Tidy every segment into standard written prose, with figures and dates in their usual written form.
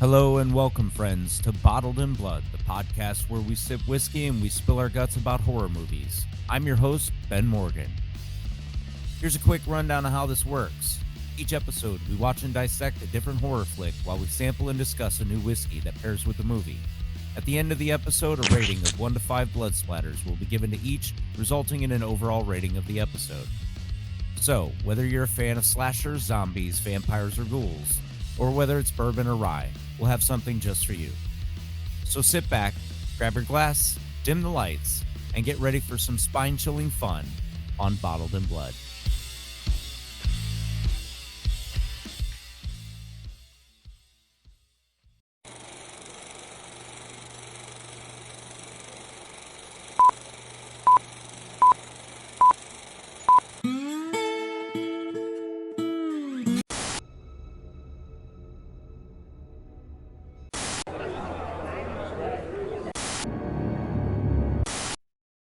Hello and welcome, friends, to Bottled in Blood, the podcast where we sip whiskey and we spill our guts about horror movies. I'm your host, Ben Morgan. Here's a quick rundown of how this works. Each episode, we watch and dissect a different horror flick while we sample and discuss a new whiskey that pairs with the movie. At the end of the episode, a rating of 1 to 5 blood splatters will be given to each, resulting in an overall rating of the episode. So, whether you're a fan of slashers, zombies, vampires, or ghouls, or whether it's bourbon or rye, we'll have something just for you. So sit back, grab your glass, dim the lights, and get ready for some spine-chilling fun on Bottled in Blood.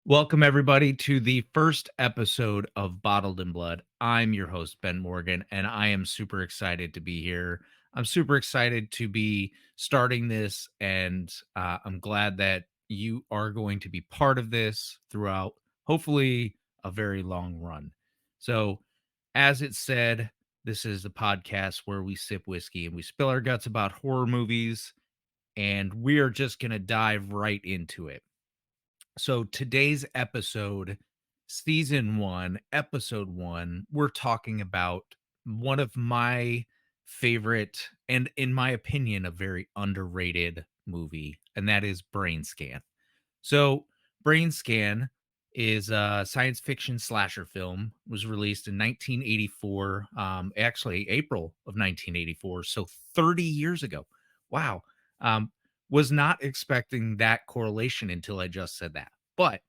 Welcome, everybody, to the first episode of Bottled in Blood. I'm your host, Ben Morgan, and I am super excited to be here. I'm super excited to be starting this, and I'm glad that you are going to be part of this throughout, hopefully, a very long run. So, as it said, this is the podcast where we sip whiskey and we spill our guts about horror movies, and we are just going to dive right into it. So today's episode, season 1, episode 1, we're talking about one of my favorite, and in my opinion, a very underrated movie, and that is Brainscan. So Brainscan is a science fiction slasher film, was released in 1984, actually April of 1984, so 30 years ago. Wow. Um, was not expecting that correlation until I just said that. But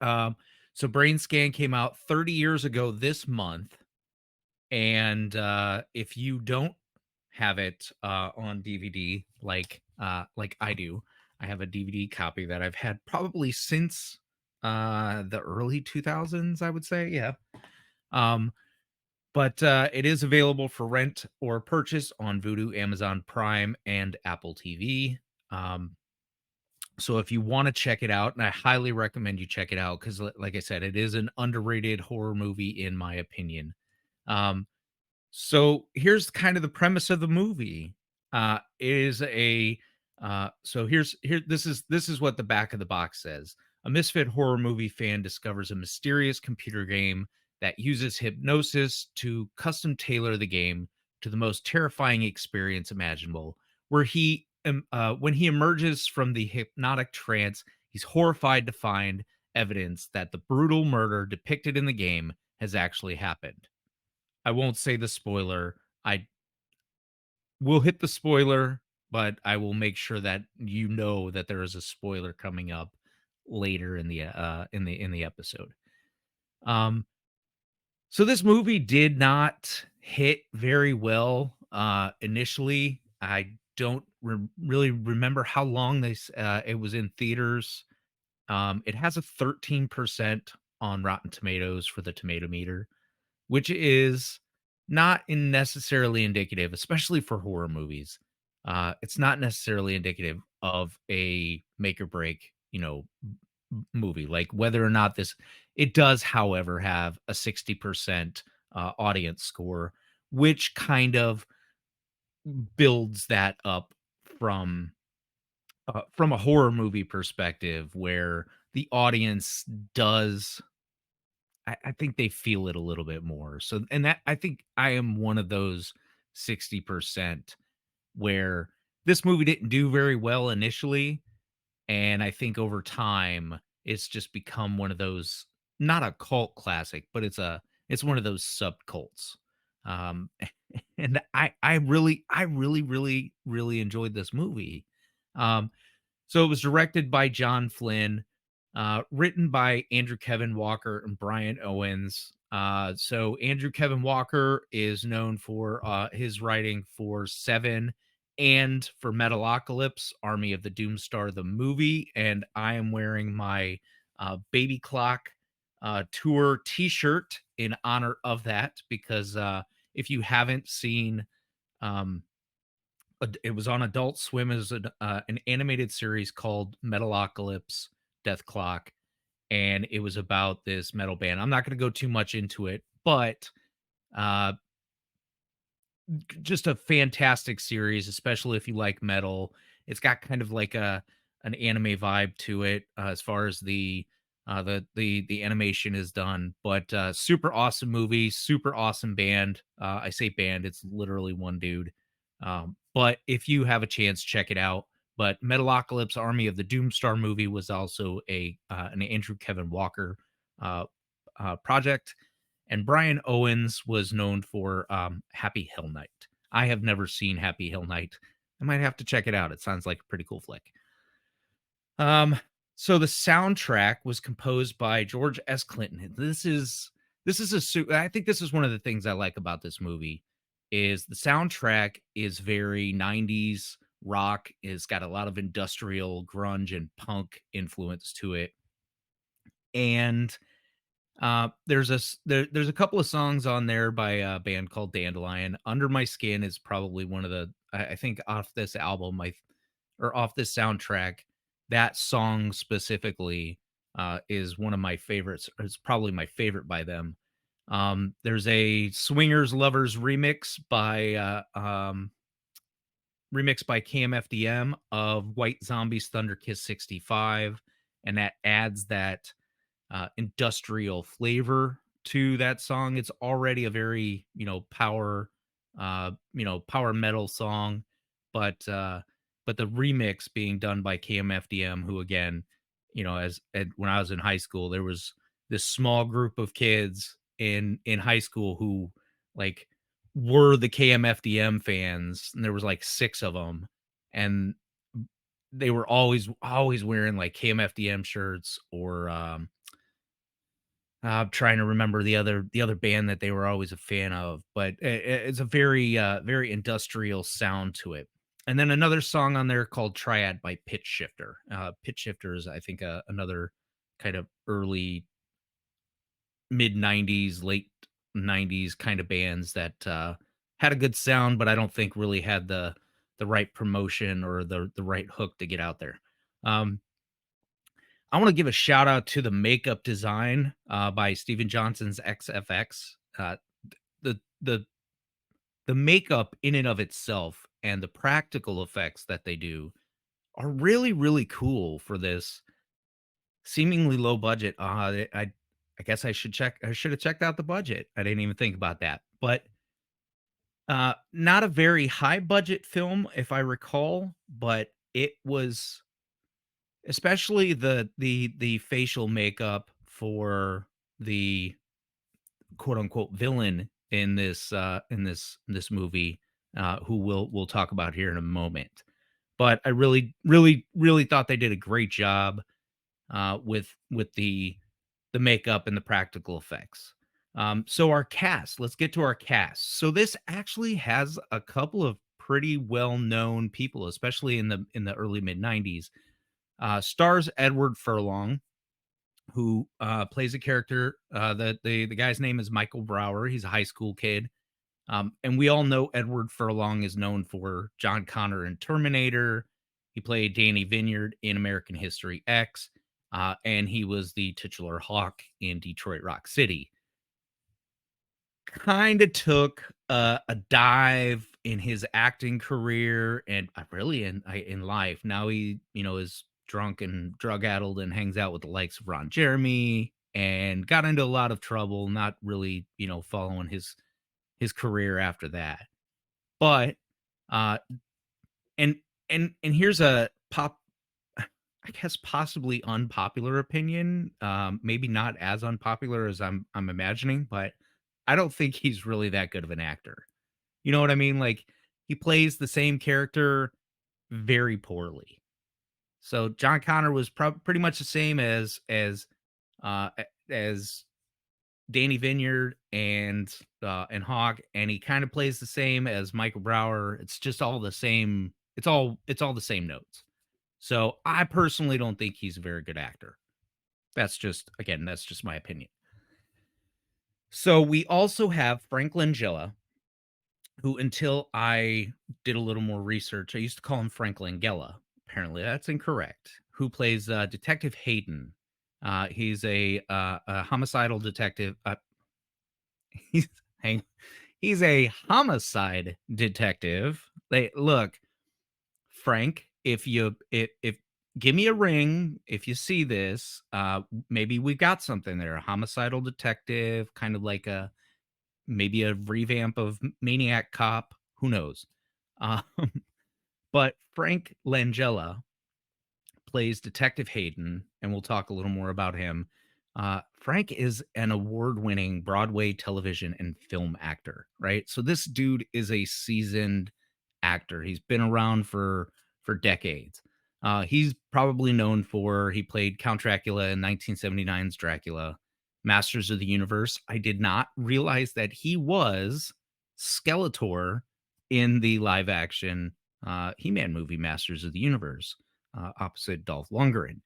um, so Brainscan came out 30 years ago this month. And if you don't have it on DVD like I do, I have a DVD copy that I've had probably since the early 2000s, I would say. Yeah. Um, but it is available for rent or purchase on Vudu, Amazon Prime, and Apple TV. So if you want to check it out, and I highly recommend you check it out because, like I said, it is an underrated horror movie in my opinion. Um, so here's kind of the premise of the movie. Is a so here this is what the back of the box says. A misfit horror movie fan discovers a mysterious computer game that uses hypnosis to custom tailor the game to the most terrifying experience imaginable. When he emerges from the hypnotic trance, he's horrified to find evidence that the brutal murder depicted in the game has actually happened. I won't say the spoiler. I will hit the spoiler, but I will make sure that you know that there is a spoiler coming up later in the episode. Um, so this movie did not hit very well initially. I don't really remember how long it was in theaters. It has a 13% on Rotten Tomatoes for the tomato meter, which is not necessarily indicative, especially for horror movies. It's not necessarily indicative of a make or break, movie. Like whether or not it does, however, have a 60% audience score, which kind of builds that up from from a horror movie perspective, where the audience does I think they feel it a little bit more. So, and that I think I am one of those 60% where this movie didn't do very well initially. And I think over time, it's just become one of those, not a cult classic, but it's one of those sub cults. Um, and I really enjoyed this movie. Um, so it was directed by John Flynn, written by Andrew Kevin Walker and Brian Owens. So Andrew Kevin Walker is known for his writing for Seven and for Metalocalypse, Army of the Doomstar, the movie. And I am wearing my Baby Clock tour T-shirt in honor of that because if you haven't seen um, it was on Adult Swim as an animated series called Metalocalypse Death Clock, and it was about this metal band. I'm not going to go too much into it, but uh, just a fantastic series, especially if you like metal. It's got kind of like a an anime vibe to it as far as the animation is done. But super awesome movie, super awesome band. I say band, it's literally one dude. But if you have a chance, check it out. But Metalocalypse Army of the Doomstar movie was also a an Andrew Kevin Walker uh, project, and Brian Owens was known for Happy Hill Night. I have never seen Happy Hill Night. I might have to check it out. It sounds like a pretty cool flick. Um, so the soundtrack was composed by George S. Clinton. I think this is one of the things I like about this movie is the soundtrack is very 90s rock. It's got a lot of industrial grunge and punk influence to it. And there's a couple of songs on there by a band called Dandelion. Under My Skin is probably one of the I think off this album, or off this soundtrack, that song specifically is one of my favorites. It's probably my favorite by them. There's a Swingers Lovers remix by KMFDM of White Zombie's Thunder Kiss 65, and that adds that industrial flavor to that song. It's already a very, power metal song, but the remix being done by KMFDM, who again, when I was in high school, there was this small group of kids in high school who like were the KMFDM fans, and there was like 6 of them, and they were always wearing like KMFDM shirts, or I'm trying to remember the other band that they were always a fan of, but it's a very industrial sound to it. And then another song on there called Triad by Pitch Shifter. Pitch Shifter is, I think, another kind of early mid 90s, late 90s kind of bands that had a good sound, but I don't think really had the right promotion or the right hook to get out there. Um, I want to give a shout out to the makeup design by Steven Johnson's XFX. The the the makeup in and of itself and the practical effects that they do are really cool for this seemingly low budget. I guess I should have checked out the budget. I didn't even think about that. But not a very high budget film, if I recall, but it was, especially the facial makeup for the quote unquote villain in this movie, who we'll talk about here in a moment. But I really thought they did a great job with the makeup and the practical effects. So our cast, let's get to our cast. So this actually has a couple of pretty well known people, especially in the early mid 90s. Stars Edward Furlong, who plays a character. The guy's name is Michael Brower. He's a high school kid. And we all know Edward Furlong is known for John Connor in Terminator. He played Danny Vineyard in American History X. And he was the titular Hawk in Detroit Rock City. Kind of took a dive in his acting career and really in life. Now he, is drunk and drug addled and hangs out with the likes of Ron Jeremy, and got into a lot of trouble, not really, following his career after that. But uh and here's a I guess possibly unpopular opinion. Maybe not as unpopular as I'm imagining, but I don't think he's really that good of an actor. You know what I mean? Like, he plays the same character very poorly. So John Connor was pretty much the same as Danny Vineyard and Hawk, and he kind of plays the same as Michael Brower. It's just all the same. It's all the same notes. So I personally don't think he's a very good actor. That's just my opinion. So we also have Frank Langella, who, until I did a little more research, I used to call him Frank Langella. Apparently, that's incorrect. Who plays Detective Hayden? He's a homicidal detective. He's hang, he's a homicide detective. They look, Frank. If give me a ring if you see this. Maybe we got something there. A homicidal detective, kind of like a maybe a revamp of Maniac Cop. Who knows? Um, but Frank Langella plays Detective Hayden, and we'll talk a little more about him. Frank is an award-winning Broadway television and film actor, right? So this dude is a seasoned actor. He's been around for decades. He's probably known for he played Count Dracula in 1979's Dracula, Masters of the Universe. I did not realize that he was Skeletor in the live action He-Man movie Masters of the Universe opposite Dolph Lundgren.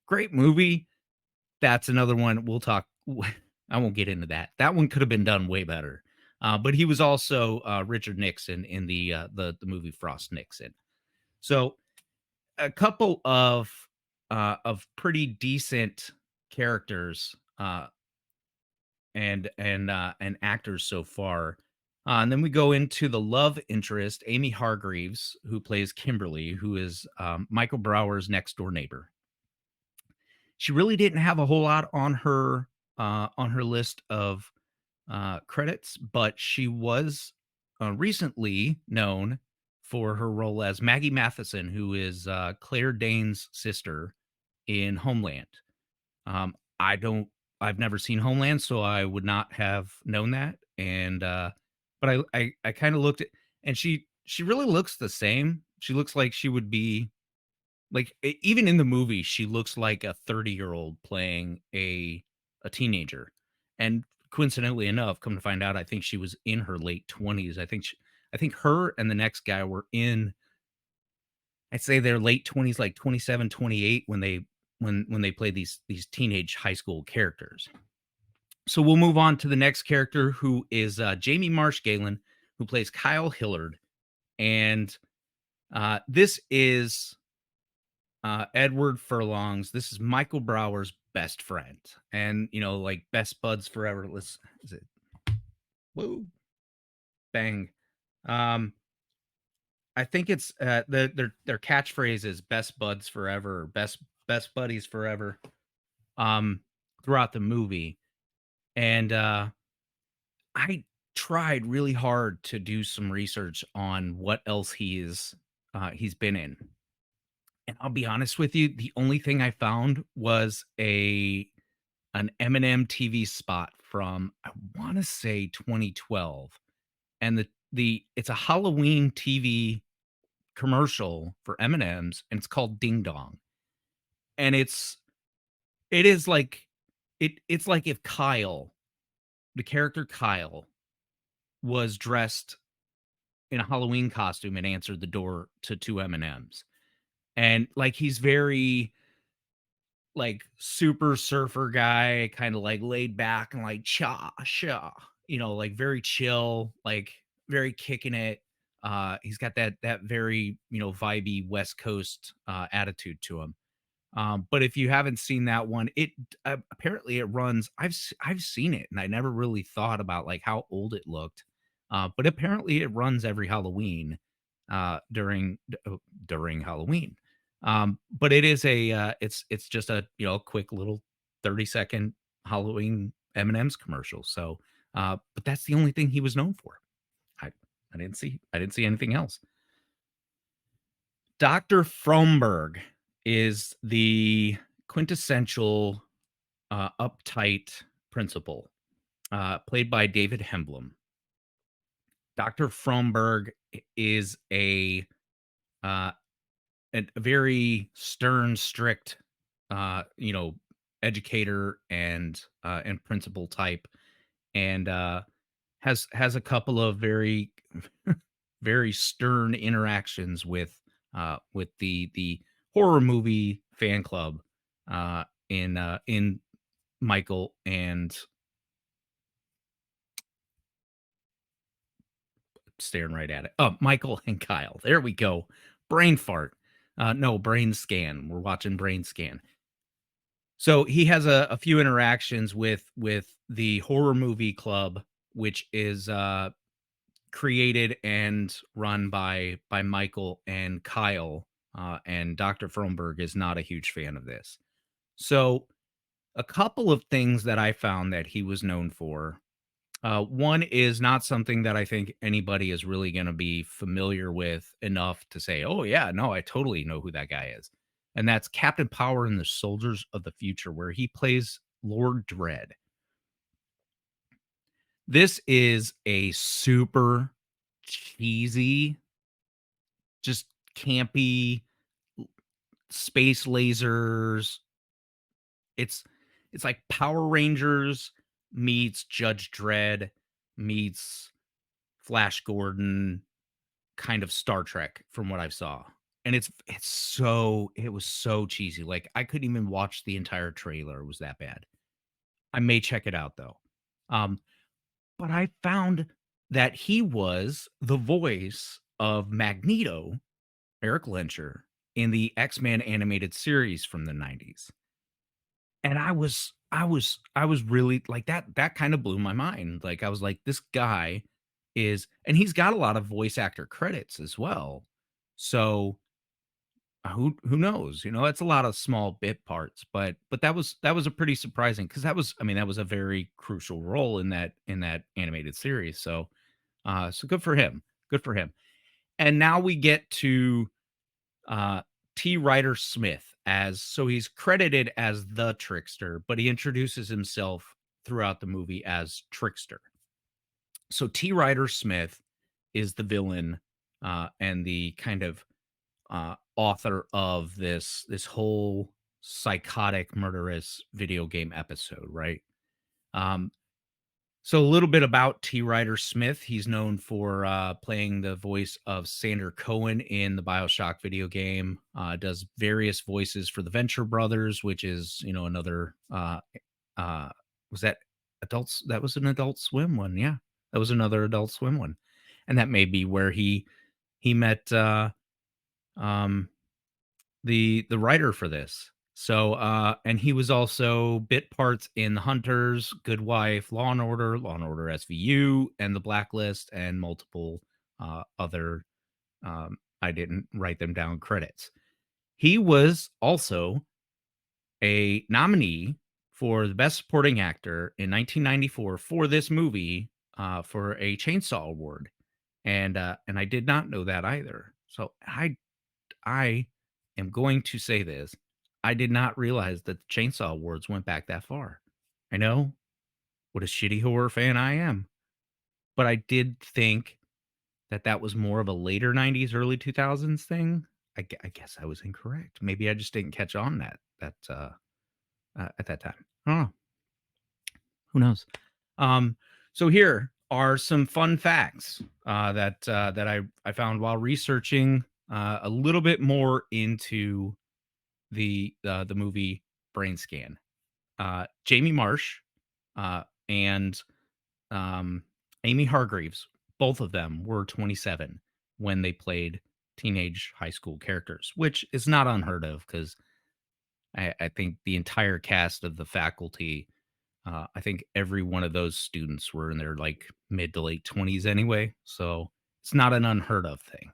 Great movie. That's another one we'll talk. I won't get into that. That one could have been done way better. But he was also Richard Nixon in the movie Frost Nixon. So a couple of pretty decent characters and actors so far. And then we go into the love interest, Amy Hargreaves, who plays Kimberly, who is Michael Brower's next door neighbor. She really didn't have a whole lot on her list of credits, but she was recently known for her role as Maggie Matheson, who is Claire Danes' sister in Homeland. I don't, I've never seen Homeland, so I would not have known that. And but I kind of looked at, and she really looks the same. She looks like she would be like even in the movie, she looks like a 30-year-old playing a teenager. And coincidentally enough, come to find out, I think she was in her late 20s. I think her and the next guy were in, I'd say their late 20s, like 27, 28, when they play these teenage high school characters. So we'll move on to the next character, who is Jamie Marsh Galen, who plays Kyle Hillard. And this is Edward Furlong's. This is Michael Brower's best friend, and like best buds forever. Let's is it? Whoa, bang. Um, I think it's their catchphrase is "best buds forever," best buddies forever. Um, throughout the movie, and I tried really hard to do some research on what else he's been in. And I'll be honest with you, the only thing I found was a an Eminem TV spot from, I want to say, 2012, and the it's a Halloween TV commercial for M&Ms, and it's called Ding Dong. And it is like it's like if Kyle, the character Kyle, was dressed in a Halloween costume and answered the door to two M&Ms. And like he's very like super surfer guy, kind of like laid back and like cha cha, like very chill, like very kicking it. He's got that very vibey West Coast attitude to him. But if you haven't seen that one, it apparently it runs. I've seen it, and I never really thought about like how old it looked. But apparently it runs every Halloween during Halloween. But it is it's just a quick little 30-second Halloween M&M's commercial. So, but that's the only thing he was known for. I I didn't see anything else. Dr. Fromberg is the quintessential uptight principal, played by David Hemblum. Dr. Fromberg is uh, a very stern, strict, educator and principal type, and has a couple of very very stern interactions with the horror movie fan club in Michael and staring right at it. Oh, Michael and Kyle. There we go. Brain fart. No, brain scan. We're watching brain scan. So he has a few interactions with the horror movie club, which is created and run by Michael and Kyle. And Dr. Frohnberg is not a huge fan of this. So a couple of things that I found that he was known for. One is not something that I think anybody is really going to be familiar with enough to say, oh, yeah, no, I totally know who that guy is. And that's Captain Power and the Soldiers of the Future, where he plays Lord Dread. This is a super cheesy, just campy space lasers. It's like Power Rangers meets Judge Dredd meets Flash Gordon, kind of Star Trek from what I saw. And it was so cheesy. Like I couldn't even watch the entire trailer. It was that bad. I may check it out though. Um, but I found that he was the voice of Magneto, Eric Lenscher, in the X-Men animated series from the 90s. And I was really like that kind of blew my mind. Like I was like, this guy is, and he's got a lot of voice actor credits as well. So who knows? You know, that's a lot of small bit parts, but that was a pretty surprising because that was, I mean, that was a very crucial role in that animated series. So so good for him. Good for him. And now we get to uh, T. Ryder Smith as, so he's credited as the Trickster, but he introduces himself throughout the movie as Trickster. So T. Ryder Smith is the villain and the kind of author of this whole psychotic murderous video game episode, right? Um, so a little bit about T. Ryder Smith. He's known for playing the voice of Sander Cohen in the BioShock video game. Does various voices for the Venture Brothers, which is, you know, another was that adults? That was an Adult Swim one. Yeah, that was another Adult Swim one, and that may be where he met um, the writer for this. So and he was also bit parts in The Hunters, Good Wife, Law and Order SVU, and The Blacklist, and multiple other I didn't write them down credits. He was also a nominee for the Best Supporting Actor in 1994 for this movie for a Chainsaw Award, and I did not know that either. So I am going to say this. I did not realize that the Chainsaw Awards went back that far. I know what a shitty horror fan I am, but I did think that that was more of a later 90s, early 2000s thing. I guess I was incorrect. Maybe I just didn't catch on at that time. I don't know. Who knows? Um, so here are some fun facts that I found while researching a little bit more into the movie Brainscan. Jamie Marsh and um, Amy Hargreaves, both of them were 27 when they played teenage high school characters, which is not unheard of because I think the entire cast of the faculty, I think every one of those students were in their like mid to late 20s anyway. So it's not an unheard of thing.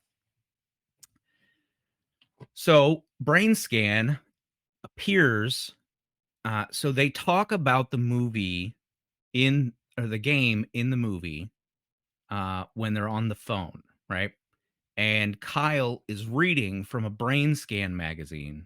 So Brainscan appears. So they talk about the movie in, or the game in the movie when they're on the phone, right? And Kyle is reading from a brain scan magazine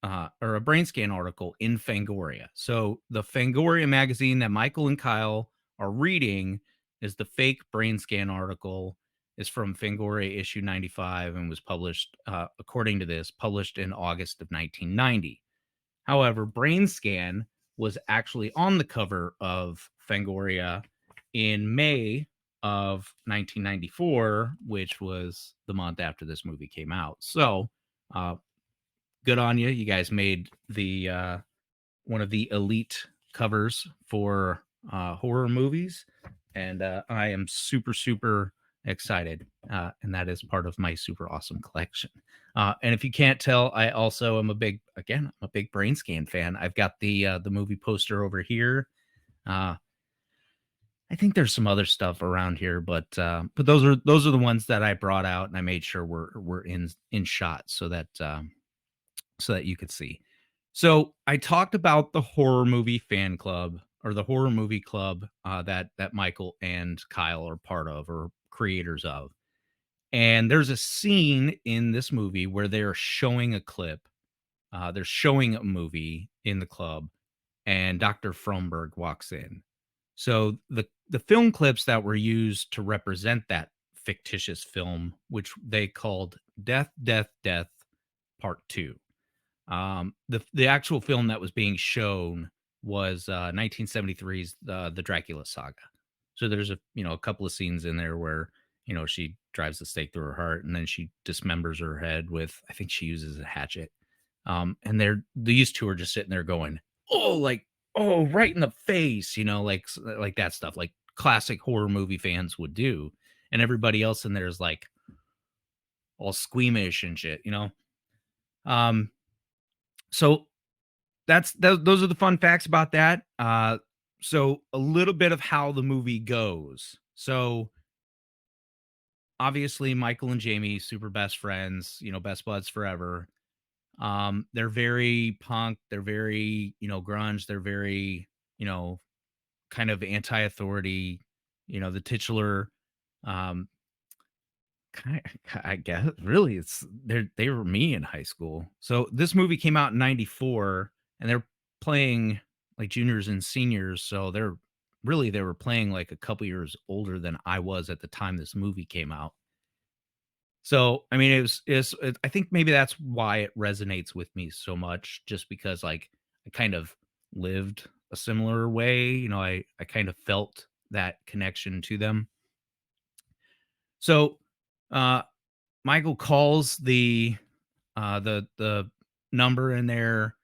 or a brain scan article in Fangoria. So the Fangoria magazine that Michael and Kyle are reading is the fake brain scan article, is from Fangoria issue 95 and was published, according to this, published in August of 1990. However, Brainscan was actually on the cover of Fangoria in May of 1994, which was the month after this movie came out. So, good on you. You guys made the one of the elite covers for horror movies, and I am super excited, and that is part of my super awesome collection. And if you can't tell, I also am I'm a big Brainscan fan. I've got the movie poster over here. Uh, I think there's some other stuff around here, but those are the ones that I brought out and I made sure were in shot so that you could see. So I talked about the horror movie fan club or the horror movie club that Michael and Kyle are part of or creators of. And there's a scene in this movie where they're showing a clip. They're showing a movie in the club, and Dr. Fromberg walks in. So the film clips that were used to represent that fictitious film, which they called Death, Death, Death Part 2. The actual film that was being shown was 1973's the Dracula saga. So there's a couple of scenes in there where she drives the stake through her heart and then she dismembers her head with, I think she uses a hatchet. And these two are just sitting there going, oh, like, oh, right in the face, like that stuff, like classic horror movie fans would do. And everybody else in there is like all squeamish and shit. Um, so those are the fun facts about that. So a little bit of how the movie goes. So obviously Michael and Jamie, super best friends, best buds forever. They're very punk, they're very, grunge, they're very, you know, kind of anti-authority, the titular um I guess really they were me in high school. So this movie came out in 94 and they're playing like juniors and seniors. So they were playing like a couple years older than I was at the time this movie came out. So, I mean, I think maybe that's why it resonates with me so much, just because like I kind of lived a similar way. I kind of felt that connection to them. So, uh, Michael calls the number in there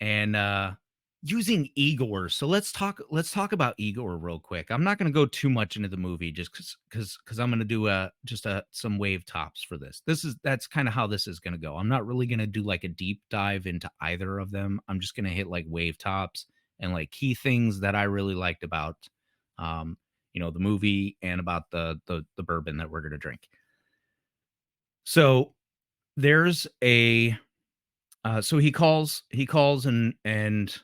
and using Igor. So let's talk about Igor real quick. I'm not going to go too much into the movie just cuz I'm going to do some wave tops for this. That's kind of how this is going to go. I'm not really going to do like a deep dive into either of them. I'm just going to hit like wave tops and like key things that I really liked about um the movie and about the bourbon that we're going to drink. So there's a so he calls and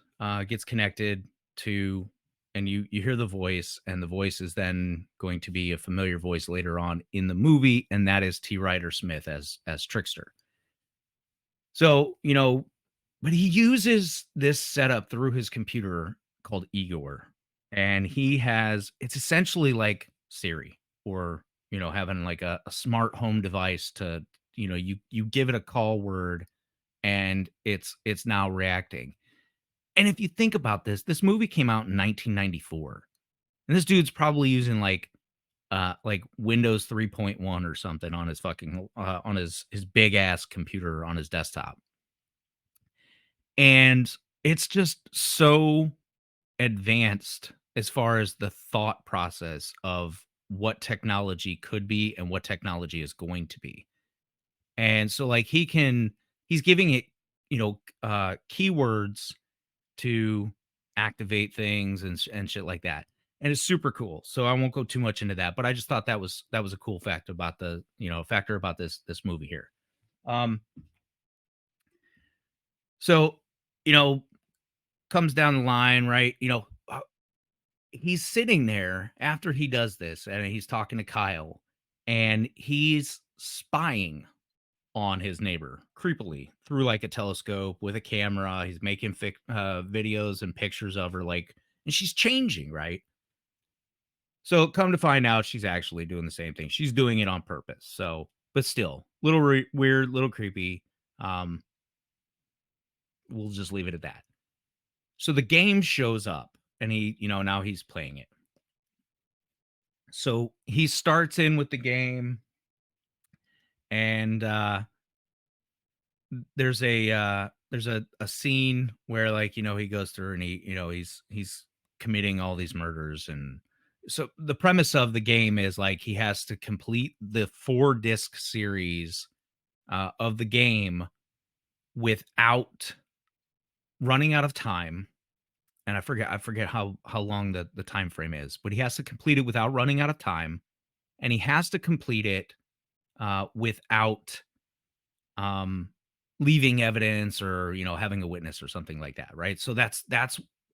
gets connected to, and you hear the voice, and the voice is then going to be a familiar voice later on in the movie, and that is T. Ryder Smith as Trickster. So, but he uses this setup through his computer called Igor, and it's essentially like Siri or, having like a smart home device to, you give it a call word and it's now reacting. And if you think about this movie came out in 1994. And this dude's probably using like Windows 3.1 or something on his fucking on his big ass computer on his desktop. And it's just so advanced as far as the thought process of what technology could be and what technology is going to be. And so like he's giving it, keywords to activate things and shit like that. And it's super cool. So I won't go too much into that, but I just thought that was a cool fact about factor about this movie here. Um so, you know, comes down the line, right? He's sitting there after he does this and he's talking to Kyle and he's spying on his neighbor creepily through like a telescope with a camera. He's making videos and pictures of her, like, and she's changing, right? So come to find out, she's actually doing the same thing. She's doing it on purpose. So, but still, little weird, little creepy. Um, we'll just leave it at that. So the game shows up, and now he's playing it. So he starts in with the game, and there's a scene where, like, he goes through and he's committing all these murders, and So the premise of the game is like he has to complete the 4 disc series of the game without running out of time. And I forget how long the time frame is, but he has to complete it without running out of time, and he has to complete it without um, leaving evidence or having a witness or something like that, right? So that's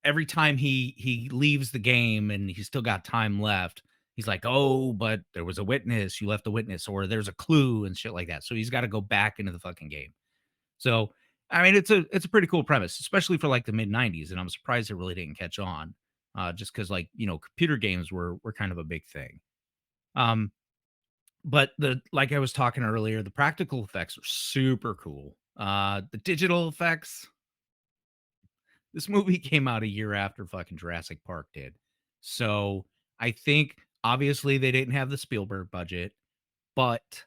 every time he leaves the game and he's still got time left, he's like, oh, but there was a witness, you left a witness, or there's a clue and shit like that. So he's got to go back into the fucking game. So I mean, it's a pretty cool premise, especially for like the mid 90s, and I'm surprised it really didn't catch on, just because like computer games were kind of a big thing. Um, but the like I was talking earlier, the practical effects are super cool. The digital effects, this movie came out a year after fucking Jurassic Park did. So I think obviously they didn't have the Spielberg budget, but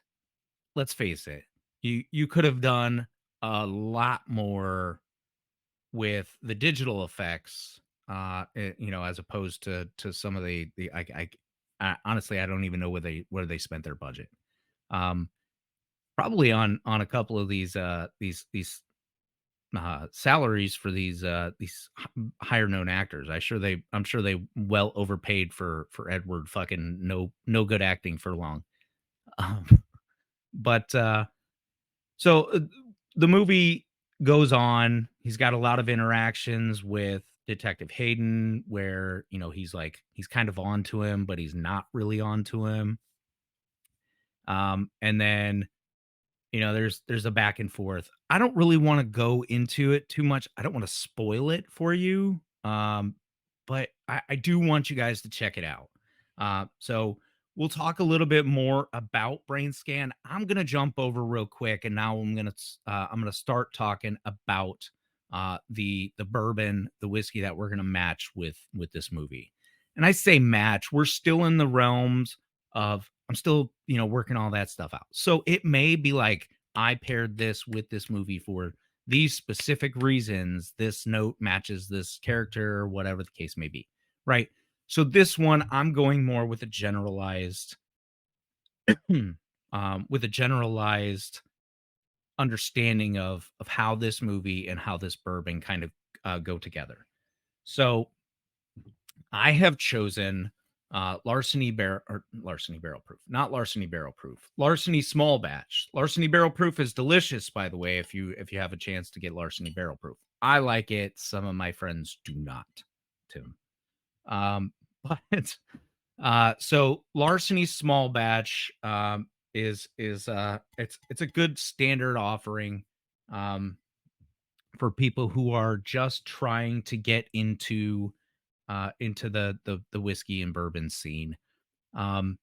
let's face it, you could have done a lot more with the digital effects, as opposed to some of the honestly I don't even know where they spent their budget. Um, Probably on a couple of these salaries for these higher known actors. I'm sure they well overpaid for Edward fucking no good acting for long. Um, but so the movie goes on. He's got a lot of interactions with Detective Hayden, where he's kind of on to him, but he's not really on to him. And then there's a back and forth. I don't really want to go into it too much. I don't want to spoil it for you. But I do want you guys to check it out. So we'll talk a little bit more about Brainscan. I'm gonna jump over real quick, and now I'm gonna start talking about the bourbon, the whiskey that we're gonna match with this movie. And I say match, we're still in the realms of I'm still, working all that stuff out. So it may be like I paired this with this movie for these specific reasons. This note matches this character, or whatever the case may be. Right. So this one, I'm going more with a generalized understanding of how this movie and how this bourbon kind of go together. So I have chosen Larceny Barrel Proof, not Larceny Barrel Proof. Larceny Small Batch. Larceny Barrel Proof is delicious, by the way. If you have a chance to get Larceny Barrel Proof, I like it. Some of my friends do not. Tim, but so Larceny Small Batch is it's a good standard offering um, for people who are just trying to get into the whiskey and bourbon scene. Um,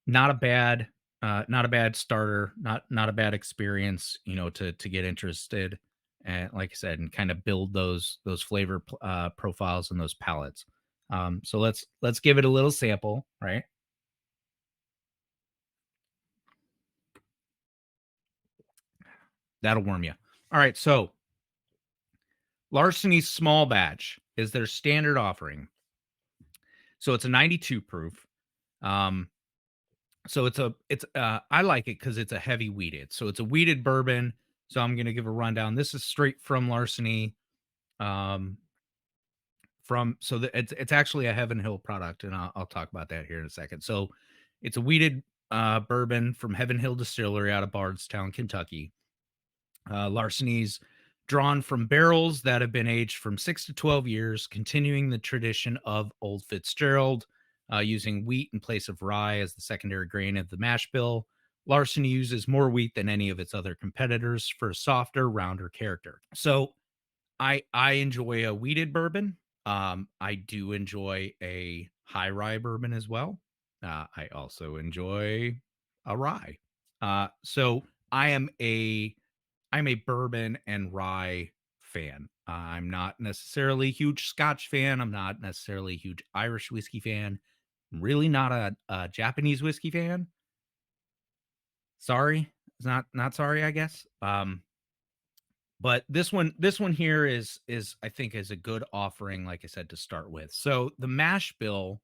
not a bad not a bad starter, not a bad experience, to get interested and like I said, and kind of build those flavor profiles and those palettes. So let's give it a little sample, right? That'll warm you. All right, so Larceny Small Batch is their standard offering. So it's a 92 proof. Um, So I like it because it's a heavy weeded. So it's a weeded bourbon. So I'm gonna give a rundown. This is straight from Larceny. Um, it's actually a Heaven Hill product, and I'll talk about that here in a second. So it's a weeded bourbon from Heaven Hill Distillery out of Bardstown, Kentucky. Larceny's drawn from barrels that have been aged from 6 to 12 years, continuing the tradition of Old Fitzgerald, using wheat in place of rye as the secondary grain of the mash bill. Larceny uses more wheat than any of its other competitors for a softer, rounder character. So I enjoy a wheated bourbon. I do enjoy a high rye bourbon as well. I also enjoy a rye. So I am a I'm a bourbon and rye fan. I'm not necessarily a huge Scotch fan. I'm not necessarily a huge Irish whiskey fan. I'm really not a Japanese whiskey fan. Sorry, it's not sorry, I guess. But this one here is I think is a good offering, like I said, to start with. So the mash bill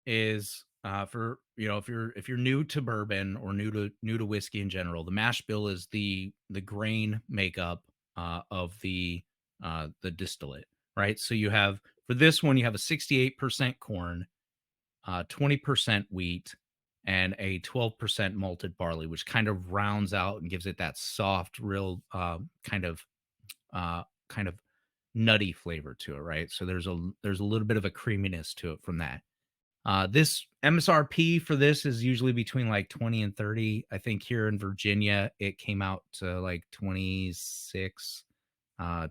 is for if you're new to bourbon or new to whiskey in general, the mash bill is the grain makeup of the distillate, right? So you have for this one you have a 68% corn, 20% wheat, and a 12% malted barley, which kind of rounds out and gives it that soft, real kind of nutty flavor to it, right? So there's a little bit of a creaminess to it from that. This MSRP for this is usually between like 20 and 30. I think here in Virginia, it came out to like 26,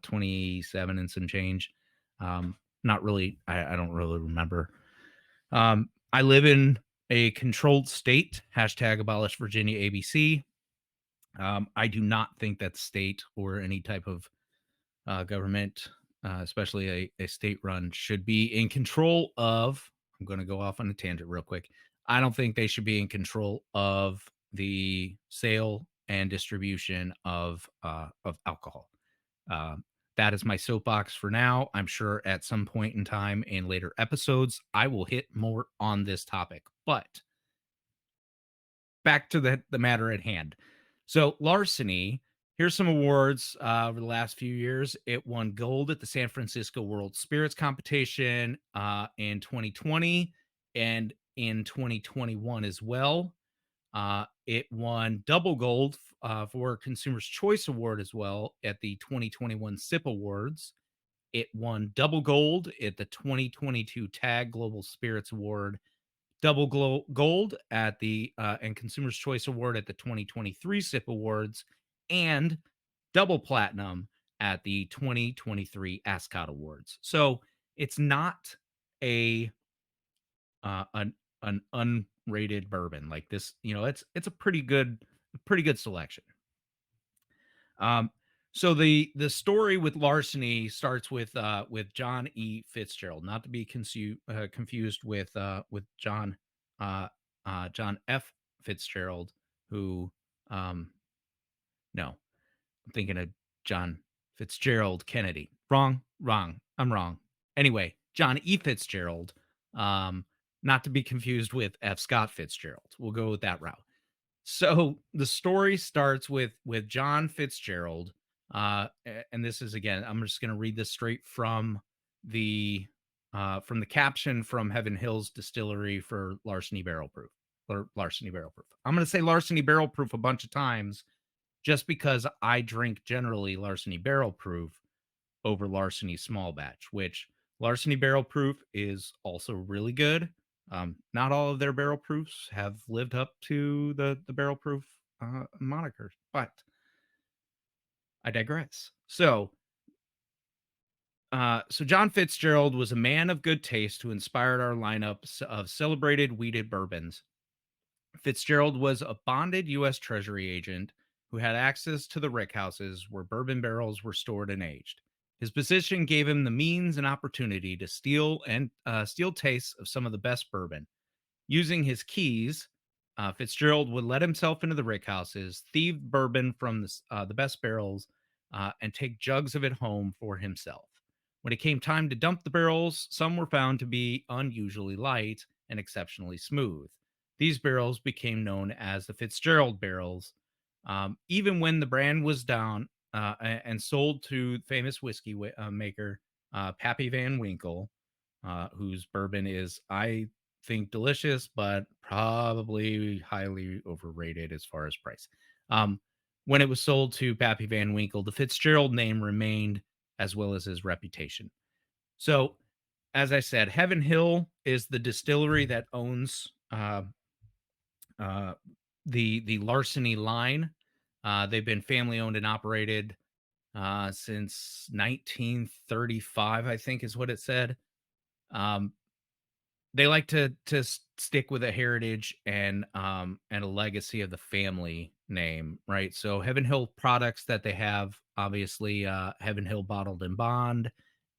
27 and some change. Not really, I don't really remember. I live in a controlled state, hashtag abolish Virginia ABC. I do not think that state or any type of government, especially a state run, should be in control of. I'm going to go off on a tangent real quick. I don't think they should be in control of the sale and distribution of alcohol. That is my soapbox for now. I'm sure at some point in time in later episodes, I will hit more on this topic. But back to the matter at hand. So Larceny, here's some awards over the last few years. It won gold at the San Francisco World Spirits Competition in 2020 and in 2021 as well. It won double gold for Consumer's Choice Award as well at the 2021 SIP Awards. It won double gold at the 2022 TAG Global Spirits Award, double gold at the and Consumer's Choice Award at the 2023 SIP Awards, and double platinum at the 2023 Ascot Awards. So it's not a an unrated bourbon like this. It's a pretty good selection. Um, so the story with Larceny starts with John E. Fitzgerald, not to be confused with John John F. Fitzgerald, who no, I'm thinking of John Fitzgerald Kennedy. Wrong. I'm wrong. Anyway, John E. Fitzgerald, not to be confused with F. Scott Fitzgerald. We'll go with that route. So the story starts with John Fitzgerald, and this is again. I'm just going to read this straight from the caption from Heaven Hills Distillery for Larceny Barrel Proof. Or Larceny Barrel Proof. I'm going to say Larceny Barrel Proof a bunch of times, just because I drink generally Larceny Barrel Proof over Larceny Small Batch, which Larceny Barrel Proof is also really good. Not all of their barrel proofs have lived up to the barrel proof moniker, but I digress. So John Fitzgerald was a man of good taste who inspired our lineup of celebrated wheated bourbons. Fitzgerald was a bonded U.S. Treasury agent who had access to the rickhouses where bourbon barrels were stored and aged. His position gave him the means and opportunity to steal tastes of some of the best bourbon. Using his keys, Fitzgerald would let himself into the rickhouses, thieve bourbon from the best barrels, and take jugs of it home for himself. When it came time to dump the barrels, some were found to be unusually light and exceptionally smooth. These barrels became known as the Fitzgerald barrels. Even when the brand was down and sold to famous whiskey maker Pappy Van Winkle, whose bourbon is, I think, delicious, but probably highly overrated as far as price. When it was sold to Pappy Van Winkle, the Fitzgerald name remained, as well as his reputation. So, as I said, Heaven Hill is the distillery that owns the Larceny line. They've been family owned and operated since 1935, I think is what it said. They like to stick with a heritage and a legacy of the family name, right? So Heaven Hill products that they have, obviously, Heaven Hill Bottled and Bond,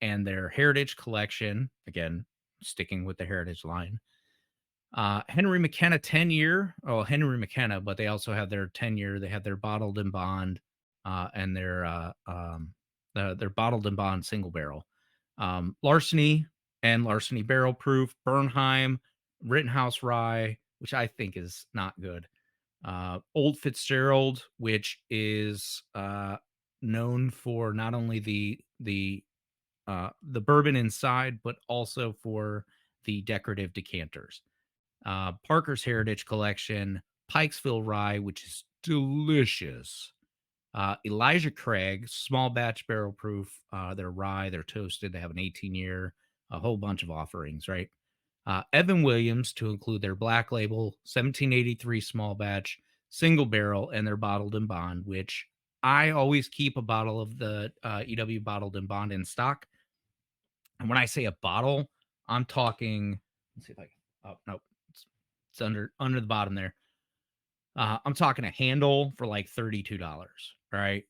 and their Heritage Collection, again sticking with the Heritage line. Henry McKenna 10-year, Henry McKenna, but they also have their 10-year. They have their Bottled and Bond, and their Bottled and Bond single barrel. Larceny and Larceny Barrel Proof, Bernheim, Rittenhouse Rye, which I think is not good. Old Fitzgerald, which is known for not only the bourbon inside, but also for the decorative decanters. Parker's Heritage Collection, Pikesville Rye, which is delicious. Elijah Craig, small batch barrel proof. They're rye, they're toasted, they have an 18-year, a whole bunch of offerings, right? Evan Williams, to include their black label, 1783 small batch, single barrel, and their bottled in bond, which I always keep a bottle of the EW bottled in bond in stock. And when I say a bottle, I'm talking, let's see if I can, oh, no, it's under the bottom there. I'm talking a handle for like $32, right?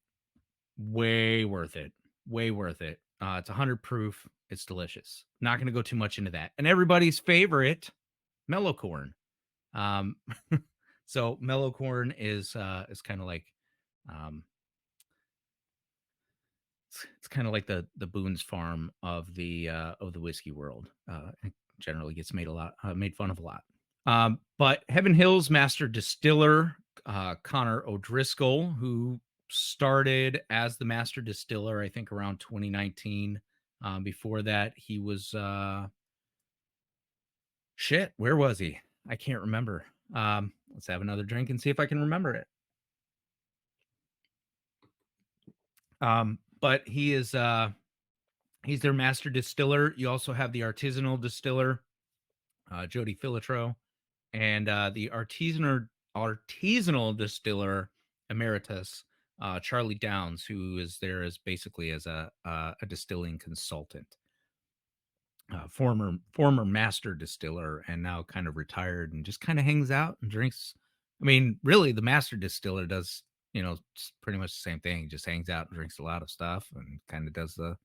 Way worth it. Way worth it. It's 100 proof. It's delicious. Not going to go too much into that. And everybody's favorite, mellow corn. Um, so mellow corn is kind of like um, it's kind of like the Boone's Farm of the whiskey world. It generally gets made fun of a lot. But Heaven Hill's master distiller, Connor O'Driscoll, who started as the master distiller, I think around 2019. Before that, he was where was he? I can't remember. Let's have another drink and see if I can remember it. But he's their master distiller. You also have the artisanal distiller, Jody Filitro, and the artisanal distiller emeritus, Charlie Downs, who is there as basically as a distilling consultant, former master distiller, and now kind of retired and just kind of hangs out and drinks. I mean, really, the master distiller does pretty much the same thing. He just hangs out and drinks a lot of stuff and kind of does the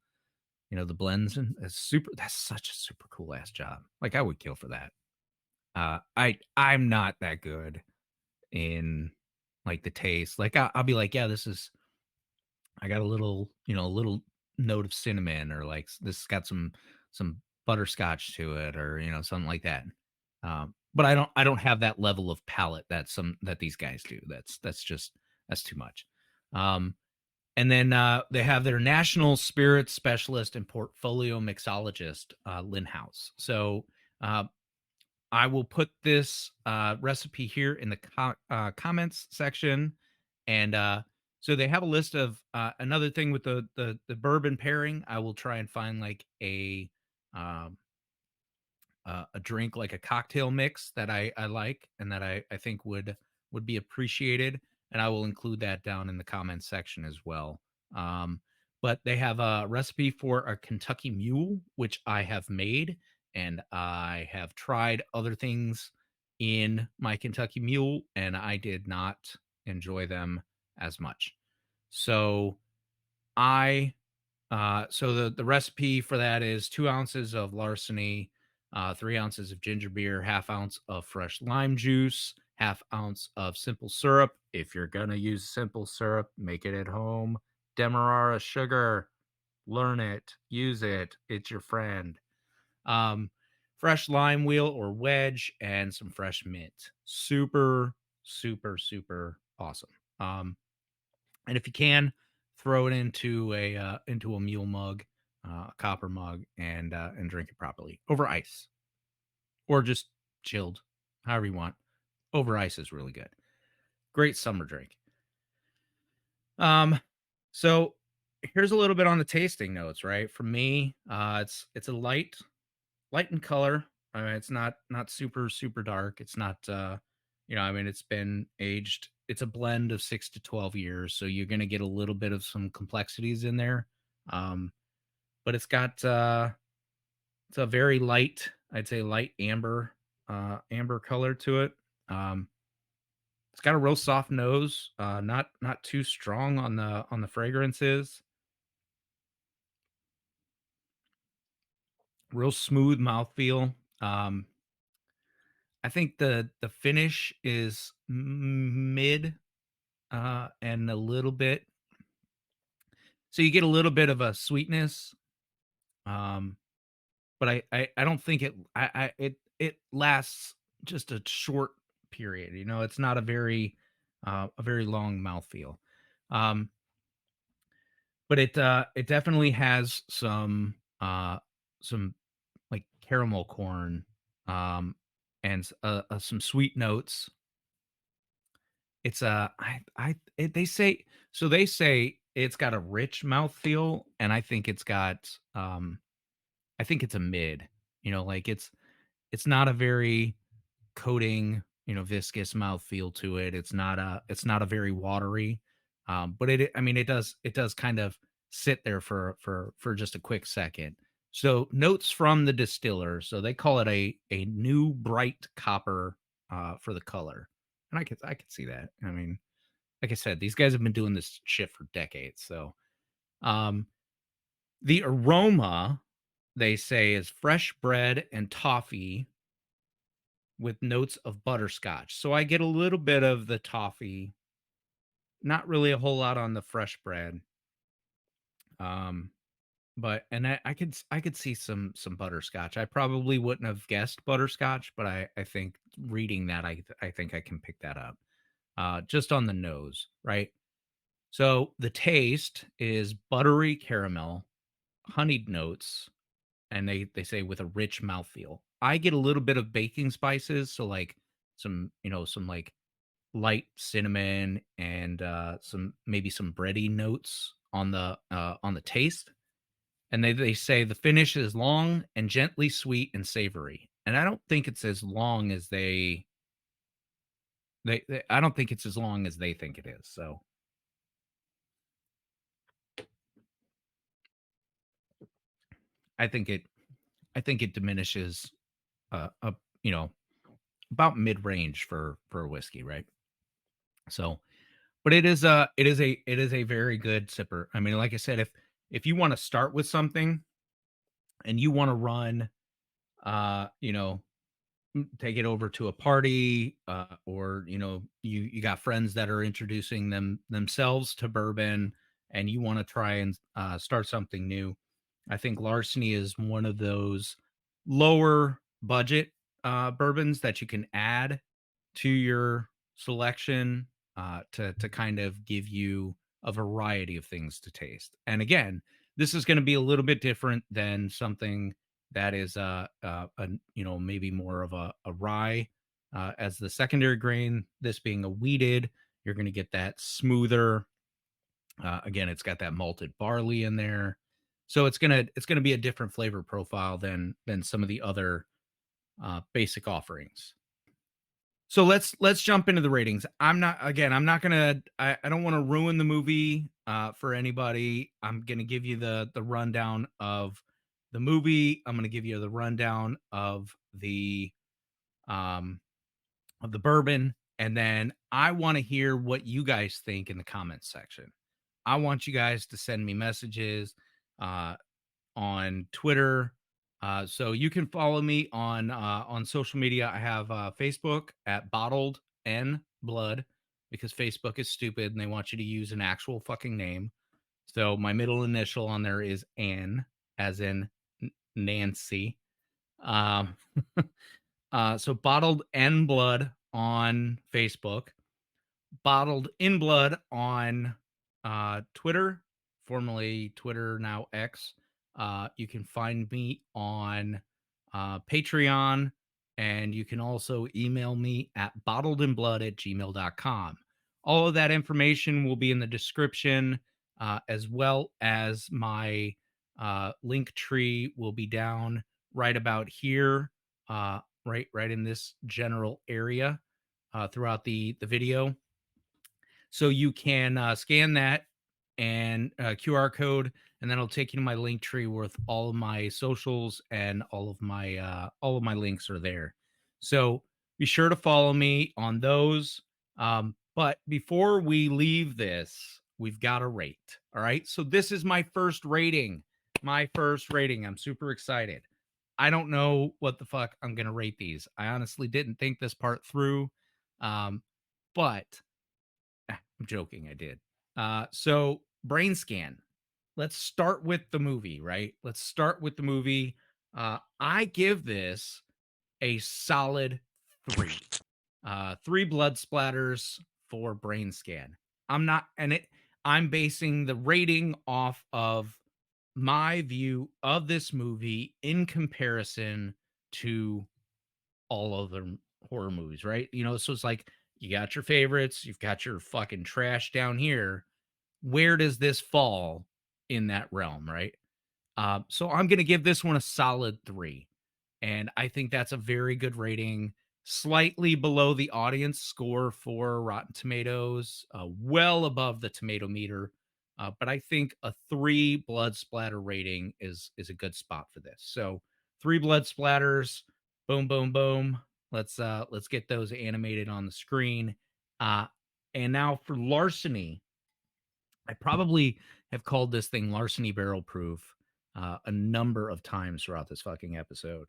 the blends, and that's such a super cool ass job. Like, I would kill for that. I'm not that good in like the taste. Like, I'll be like, yeah, I got a little, a little note of cinnamon, or like this got some butterscotch to it, or something like that. But I don't have that level of palate that these guys do. That's too much. And then they have their national spirits specialist and portfolio mixologist, Lynn House. So I will put this recipe here in the comments section. And so they have a list of another thing with the bourbon pairing. I will try and find like a drink, like a cocktail mix that I like and that I think would be appreciated. And I will include that down in the comments section as well. But they have a recipe for a Kentucky Mule, which I have made, and I have tried other things in my Kentucky Mule, and I did not enjoy them as much. So the recipe for that is 2 ounces of Larceny, 3 ounces of ginger beer, ½ ounce of fresh lime juice, ½ ounce of simple syrup. If you're going to use simple syrup, make it at home. Demerara sugar, learn it, use it. It's your friend. Fresh lime wheel or wedge, and some fresh mint. Super, super, super awesome. And if you can, throw it into a mule mug, a copper mug, and drink it properly over ice, or just chilled, however you want. Over ice is really good. Great summer drink. So here's a little bit on the tasting notes, right? For me, it's a light in color. It's not super super dark. It's not I mean, it's been aged. It's a blend of 6 to 12 years, so you're going to get a little bit of some complexities in there. But it's got it's a very light, I'd say light amber color to it. It's got a real soft nose, not too strong on the fragrances. Real smooth mouthfeel. I think the finish is mid, and a little bit. So you get a little bit of a sweetness, but I don't think it. it lasts just a short period. You know, it's not a very long mouthfeel. Um, but it definitely has some like caramel corn, um, and some sweet notes. It's they say, so they say it's got a rich mouthfeel, and I think it's got I think it's a mid. You know, like it's not a very coating, you know, viscous mouth feel to it. It's not a very watery, but I mean, it does kind of sit there for just a quick second. So notes from the distiller. So they call it a new bright copper for the color, and I could see that. I mean, like I said, these guys have been doing this shit for decades. So um, the aroma they say is fresh bread and toffee with notes of butterscotch. So I get a little bit of the toffee, not really a whole lot on the fresh bread. Um, but and I could see some butterscotch. I probably wouldn't have guessed butterscotch, but I think reading that I think I can pick that up. Just on the nose, right? So the taste is buttery caramel, honeyed notes, and they say with a rich mouthfeel. I get a little bit of baking spices, so like some, you know, some like light cinnamon and some maybe some bready notes on the taste. And they say the finish is long and gently sweet and savory. And I don't think it's as long as they I don't think it's as long as they think it is. So I think it I think it diminishes a you know about mid range for a whiskey, right? So, but it is a very good sipper. I mean, like I said, if you want to start with something and you want to run, you know, take it over to a party, or you know, you got friends that are introducing themselves to bourbon, and you want to try and start something new. I think Larceny is one of those lower budget bourbons that you can add to your selection, to kind of give you a variety of things to taste. And again, this is going to be a little bit different than something that is a you know, maybe more of a rye as the secondary grain. This being a wheated, you're going to get that smoother. Again, it's got that malted barley in there, so it's gonna be a different flavor profile than some of the other basic offerings. So let's jump into the ratings. I'm not gonna I don't want to ruin the movie for anybody. I'm gonna give you the rundown of the movie. I'm gonna give you the rundown um of the bourbon, and then I want to hear what you guys think in the comments section. I want you guys to send me messages. Uh on Twitter. So you can follow me on social media. I have Facebook at Bottled N Blood, because Facebook is stupid and they want you to use an actual fucking name. So my middle initial on there is N, as in Nancy. Um, so Bottled N Blood on Facebook. Bottled in Blood on Twitter, formerly Twitter, now X. You can find me on Patreon, and you can also email me at bottledinblood@gmail.com. All of that information will be in the description, as well as my link tree will be down right about here, right in this general area throughout the video. So you can scan that and QR code, and then it'll take you to my link tree with all of my socials, and all of my links are there. So be sure to follow me on those. But before we leave this, we've got to rate. All right. So this is my first rating. My first rating. I'm super excited. I don't know what the fuck I'm gonna rate these. I honestly didn't think this part through. But I'm joking, I did. So Brainscan. Let's start with the movie, right? Let's start with the movie. I give this a solid 3. 3 blood splatters for Brainscan. I'm basing the rating off of my view of this movie in comparison to all other horror movies, right? So it's like you got your favorites, you've got your fucking trash down here. Where does this fall in that realm, right? So I'm going to give this one a solid 3. And I think that's a very good rating, slightly below the audience score for Rotten Tomatoes, well above the tomato meter. But I think a 3 blood splatter rating is a good spot for this. So 3 blood splatters, boom, boom, boom. Let's get those animated on the screen. Uh, and now for Larceny, I probably have called this thing Larceny Barrel Proof a number of times throughout this fucking episode.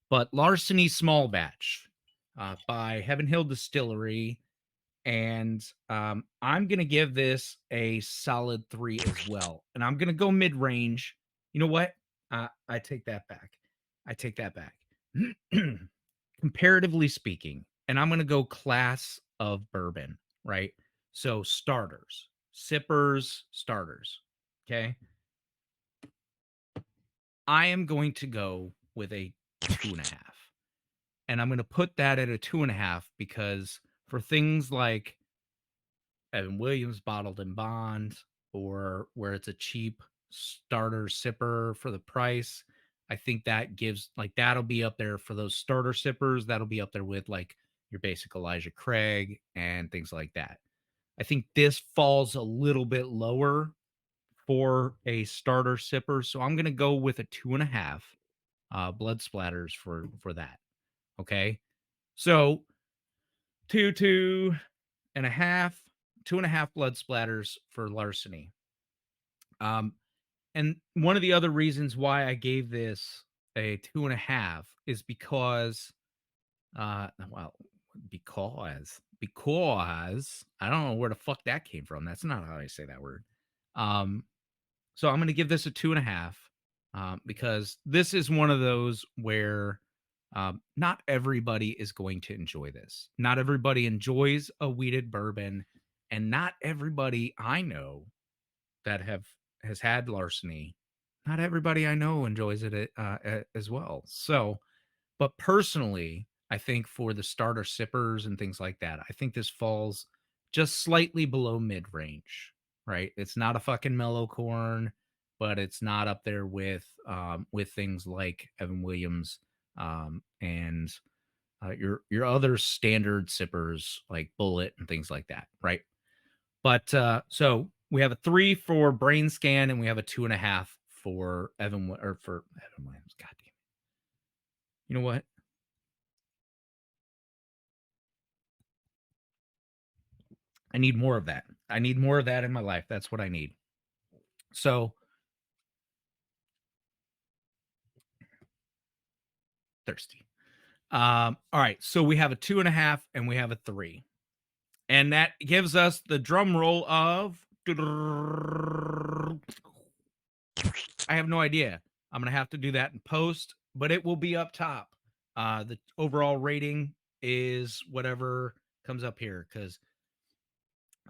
But Larceny Small Batch by Heaven Hill Distillery. And I'm going to give this a solid 3 as well. And I'm going to go mid range. You know what? I take that back. I take that back. Comparatively speaking, and I'm going to go class of bourbon, right? So starters, sippers, starters. Okay. I am going to go with a 2.5. And I'm going to put that at a 2.5 because for things like Evan Williams Bottled in Bond, or where it's a cheap starter sipper for the price, I think that gives, like, that'll be up there for those starter sippers. That'll be up there with like your basic Elijah Craig and things like that. I think this falls a little bit lower for a starter sipper. So I'm going to go with a 2.5 blood splatters for that. Okay. So 2.5, 2.5 blood splatters for Larceny. And one of the other reasons why I gave this a 2.5 is because, well, because I don't know where the fuck that came from. That's not how I say that word. So I'm going to give this a 2.5 because this is one of those where not everybody is going to enjoy this. Not everybody enjoys a wheated bourbon, and not everybody I know that has had Larceny. Not everybody I know enjoys it as well. So, but personally, I think for the starter sippers and things like that, I think this falls just slightly below mid range, right? It's not a fucking mellow corn, but it's not up there with things like Evan Williams and your other standard sippers like Bullet and things like that, right? But so we have a 3 for Brainscan and we have a 2.5 for Evan Williams. God damn it. You know what? I need more of that. I need more of that in my life. That's what I need. So thirsty. All right. So we have a 2.5 and we have a 3. And that gives us the drum roll of I have no idea. I'm gonna have to do that in post, but it will be up top. The overall rating is whatever comes up here because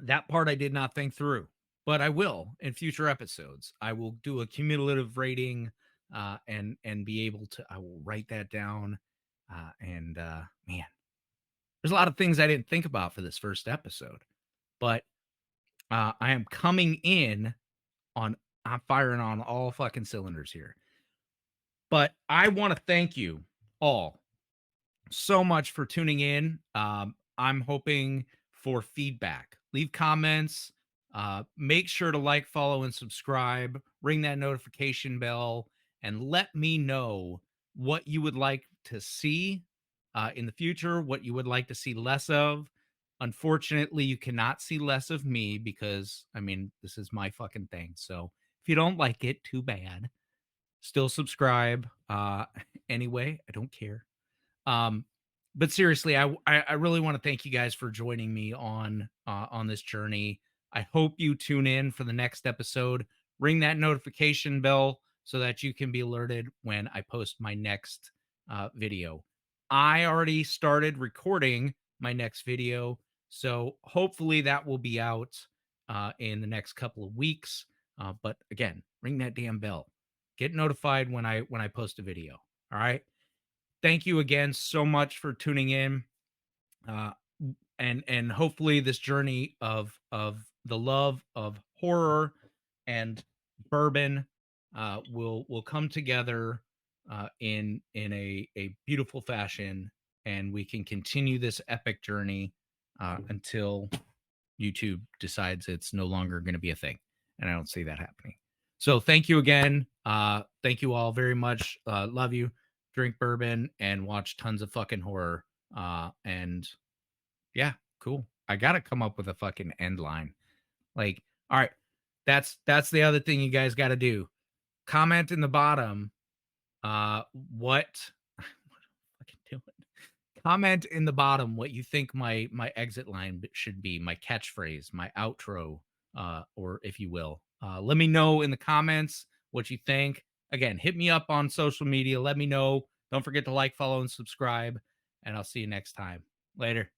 that part I did not think through, but I will in future episodes. I will do a cumulative rating and be able to. I will write that down. And man, there's a lot of things I didn't think about for this first episode, but I am coming in on. I'm firing on all fucking cylinders here. But I want to thank you all so much for tuning in. I'm hoping for feedback. Leave comments. Make sure to like, follow, and subscribe. Ring that notification bell and let me know what you would like to see in the future, what you would like to see less of. Unfortunately, you cannot see less of me because, I mean, this is my fucking thing. So if you don't like it, too bad. Still subscribe. Anyway, I don't care. Um, but seriously, I really want to thank you guys for joining me on this journey. I hope you tune in for the next episode. Ring that notification bell so that you can be alerted when I post my next video. I already started recording my next video, so hopefully that will be out in the next couple of weeks. But again, ring that damn bell. Get notified when I post a video. All right. Thank you again so much for tuning in. Uh, and hopefully this journey of the love of horror and bourbon will come together in a beautiful fashion, and we can continue this epic journey until YouTube decides it's no longer going to be a thing, and I don't see that happening. So thank you again. Thank you all very much. Love you. Drink bourbon and watch tons of fucking horror. And yeah, cool. I gotta come up with a fucking end line. Like, all right, that's the other thing you guys got to do. Comment in the bottom. What? What am I fucking doing? Comment in the bottom what you think my exit line should be, my catchphrase, my outro, or if you will. Let me know in the comments what you think. Again, hit me up on social media. Let me know. Don't forget to like, follow, and subscribe. And I'll see you next time. Later.